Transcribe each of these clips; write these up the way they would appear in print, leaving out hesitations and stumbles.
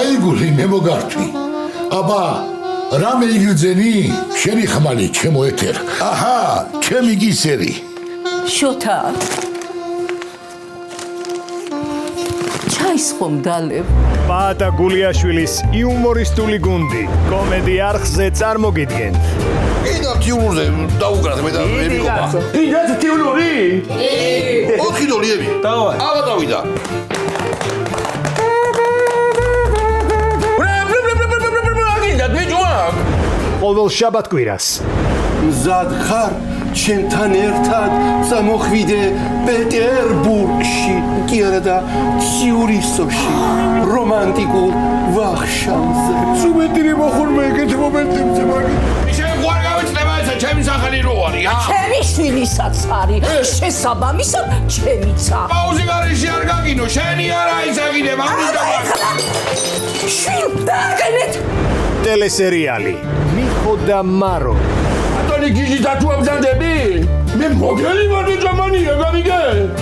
ხაიგული მე მოგართვი. აბა, რამე იგრძენი? შენი ხმალი ჩემო ეთერ. აჰა, ჩემი გისერი. შოთა. ჩაის ხომ დალევ. პაატა გულიაშვილის იუმორისტული გუნდი კომედი არხზე წარმოგიდგენთ. კიდევ თიულურზე დაუგრათ მე და მე მიგობა. კიდევ თიულური? ოთხი დოლიები. დავაი. აბა დავიდა. ყოველ შაბათ-კვირას მზად ხარ ჩემთან ერთად წამოხვიდე პეტერბურგში კი არა და ციურიხში რომანტიკულ ვახშამზე სუმეტირი მოხურმა ეგეთ მომენტებზე მაგ შენ გვარ გავიწდება ესა ჩემი სახელი რო არის, ჰა? ჩემი შვილისაც არის. შესაბამისად, ჩემიცა. პაუზი გარეში არ გაგინო, შენი არა ისაგინე, მაგიდა მაგ. შვილ დააგენეთ. ტელესერიალი მიხო და მარო ატონი გიჟი დათუამზადები მე მოგელი ვარ და ჯამანია გამიგე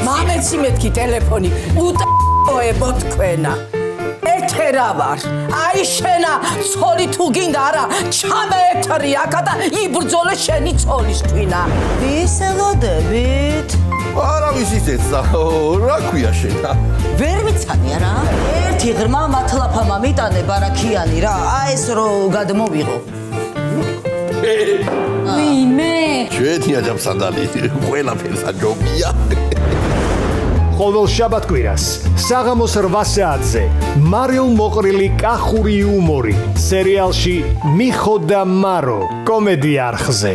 მამეცი მეთქი ტელეფონი უტოებო თქვენა ეთერა ვარ აი შენა ცოლი თუ გინდა არა ჩამეეთრი აქა და იბრძოლე შენი ცოლის თვითა ვისელოდებით არავის ისეცა რა ქვია შენა ვერ ვიცანი არა ერთი ღრმა მათლაფა მომიტანე ბარაქიანი რა აი ეს რო გადმოვიღო ვინმე ჩვენი აჯამსადალი ყველაფერს აჯობია ყოველ შაბათ-კვირას საღამოს 8 საათზე მარილ მოყრილი კახური იუმორი სერიალში მიხო და მარო კომედი არხზე